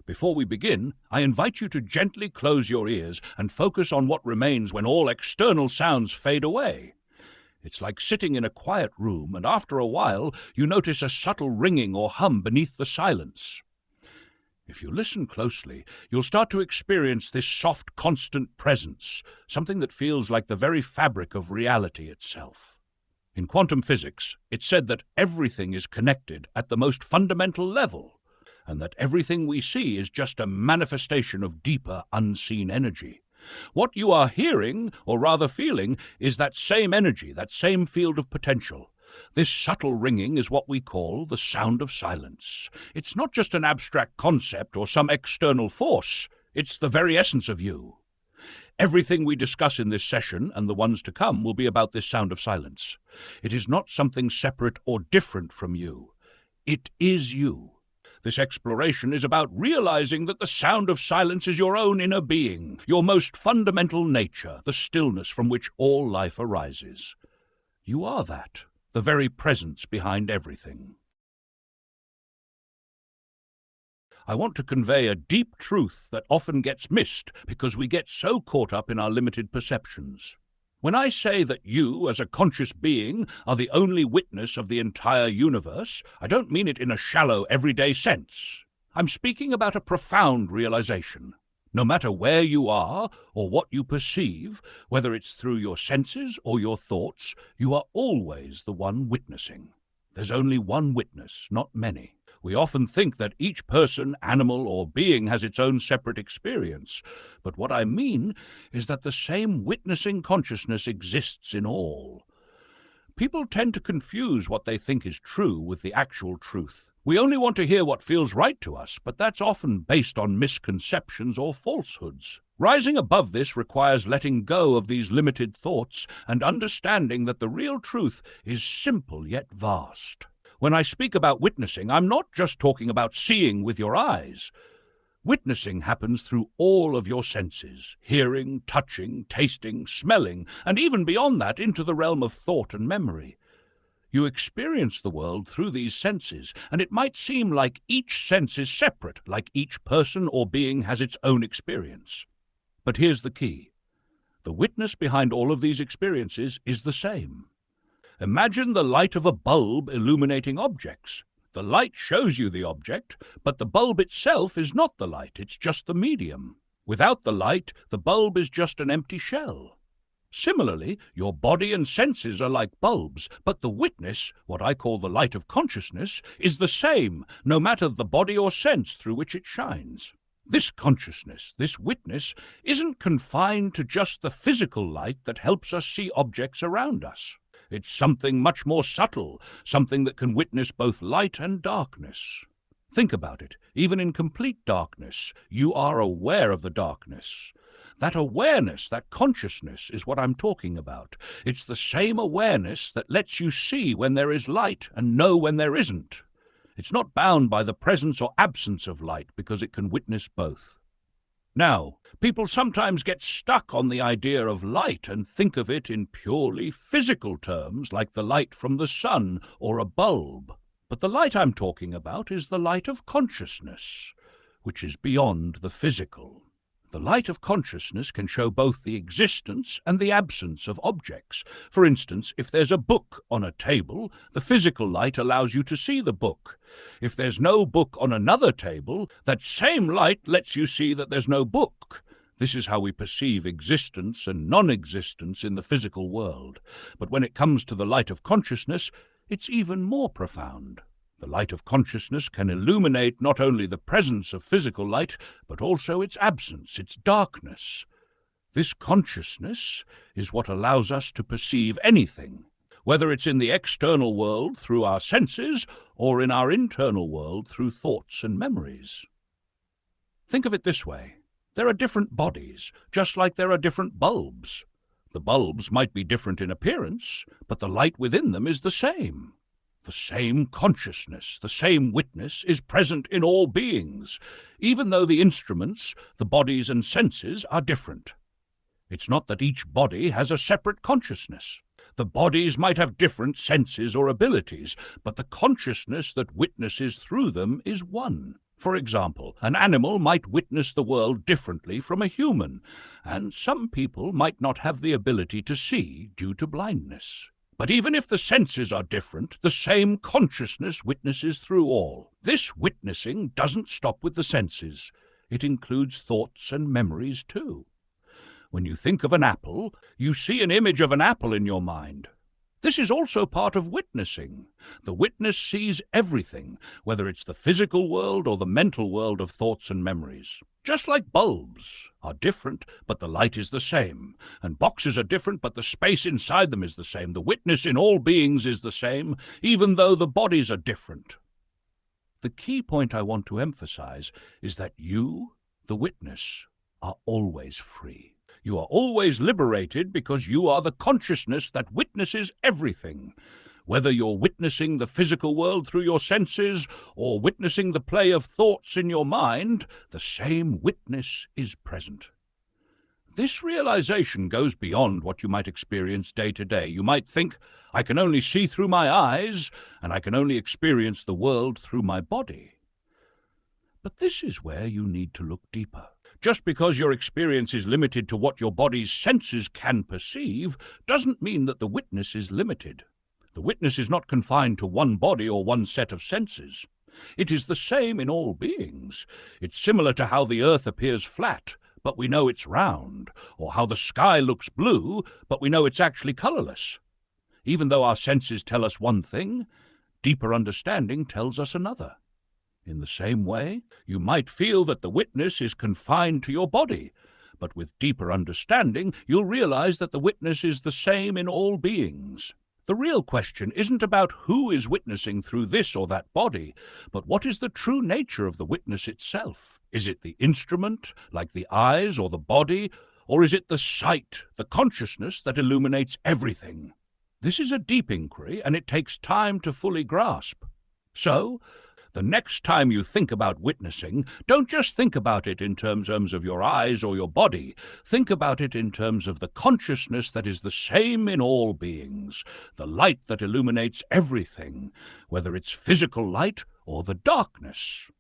Before we begin, I invite you to gently close your ears and focus on what remains when all external sounds fade away. It's like sitting in a quiet room, and after a while, you notice a subtle ringing or hum beneath the silence. If you listen closely, you'll start to experience this soft, constant presence, something that feels like the very fabric of reality itself. In quantum physics, it's said that everything is connected at the most fundamental level, and that everything we see is just a manifestation of deeper, unseen energy. What you are hearing, or rather feeling, is that same energy, that same field of potential. This subtle ringing is what we call the sound of silence. It's not just an abstract concept or some external force. It's the very essence of you. Everything we discuss in this session, and the ones to come, will be about this sound of silence. It is not something separate or different from you. It is you. This exploration is about realizing that the sound of silence is your own inner being, your most fundamental nature, the stillness from which all life arises. You are that, the very presence behind everything. I want to convey a deep truth that often gets missed because we get so caught up in our limited perceptions. When I say that you, as a conscious being, are the only witness of the entire universe, I don't mean it in a shallow, everyday sense. I'm speaking about a profound realization. No matter where you are or what you perceive, whether it's through your senses or your thoughts, you are always the one witnessing. There's only one witness, not many. We often think that each person, animal, or being has its own separate experience, but what I mean is that the same witnessing consciousness exists in all. People tend to confuse what they think is true with the actual truth. We only want to hear what feels right to us, but that's often based on misconceptions or falsehoods. Rising above this requires letting go of these limited thoughts and understanding that the real truth is simple yet vast. When I speak about witnessing, I'm not just talking about seeing with your eyes. Witnessing happens through all of your senses: hearing, touching, tasting, smelling, and even beyond that into the realm of thought and memory. You experience the world through these senses, and it might seem like each sense is separate, like each person or being has its own experience. But here's the key. The witness behind all of these experiences is the same. Imagine the light of a bulb illuminating objects. The light shows you the object, but the bulb itself is not the light, it's just the medium. Without the light, the bulb is just an empty shell. Similarly, your body and senses are like bulbs, but the witness, what I call the light of consciousness, is the same, no matter the body or sense through which it shines. This consciousness, this witness, isn't confined to just the physical light that helps us see objects around us. It's something much more subtle, something that can witness both light and darkness. Think about it. Even in complete darkness, you are aware of the darkness. That awareness, that consciousness, is what I'm talking about. It's the same awareness that lets you see when there is light and know when there isn't. It's not bound by the presence or absence of light because it can witness both. Now, people sometimes get stuck on the idea of light and think of it in purely physical terms, like the light from the sun or a bulb. But the light I'm talking about is the light of consciousness, which is beyond the physical. The light of consciousness can show both the existence and the absence of objects. For instance, if there's a book on a table, the physical light allows you to see the book. If there's no book on another table, that same light lets you see that there's no book. This is how we perceive existence and non-existence in the physical world. But when it comes to the light of consciousness, it's even more profound. The light of consciousness can illuminate not only the presence of physical light, but also its absence, its darkness. This consciousness is what allows us to perceive anything, whether it's in the external world through our senses or in our internal world through thoughts and memories. Think of it this way. There are different bodies, just like there are different bulbs. The bulbs might be different in appearance, but the light within them is the same. The same consciousness, the same witness is present in all beings, even though the instruments, the bodies and senses are different. It's not that each body has a separate consciousness. The bodies might have different senses or abilities, but the consciousness that witnesses through them is one. For example, an animal might witness the world differently from a human, and some people might not have the ability to see due to blindness. But even if the senses are different, the same consciousness witnesses through all. This witnessing doesn't stop with the senses. It includes thoughts and memories too. When you think of an apple, you see an image of an apple in your mind. This is also part of witnessing. The witness sees everything, whether it's the physical world or the mental world of thoughts and memories. Just like bulbs are different, but the light is the same, and boxes are different, but the space inside them is the same. The witness in all beings is the same, even though the bodies are different. The key point I want to emphasize is that you, the witness, are always free. You are always liberated because you are the consciousness that witnesses everything. Whether you're witnessing the physical world through your senses or witnessing the play of thoughts in your mind, the same witness is present. This realization goes beyond what you might experience day to day. You might think, I can only see through my eyes, and I can only experience the world through my body. But this is where you need to look deeper. Just because your experience is limited to what your body's senses can perceive doesn't mean that the witness is limited. The witness is not confined to one body or one set of senses. It is the same in all beings. It's similar to how the earth appears flat, but we know it's round, or how the sky looks blue, but we know it's actually colorless. Even though our senses tell us one thing, deeper understanding tells us another. In the same way, you might feel that the witness is confined to your body, but with deeper understanding, you'll realize that the witness is the same in all beings. The real question isn't about who is witnessing through this or that body, but what is the true nature of the witness itself? Is it the instrument, like the eyes or the body, or is it the sight, the consciousness that illuminates everything? This is a deep inquiry, and it takes time to fully grasp. So, the next time you think about witnessing, don't just think about it in terms of your eyes or your body. Think about it in terms of the consciousness that is the same in all beings, the light that illuminates everything, whether it's physical light or the darkness.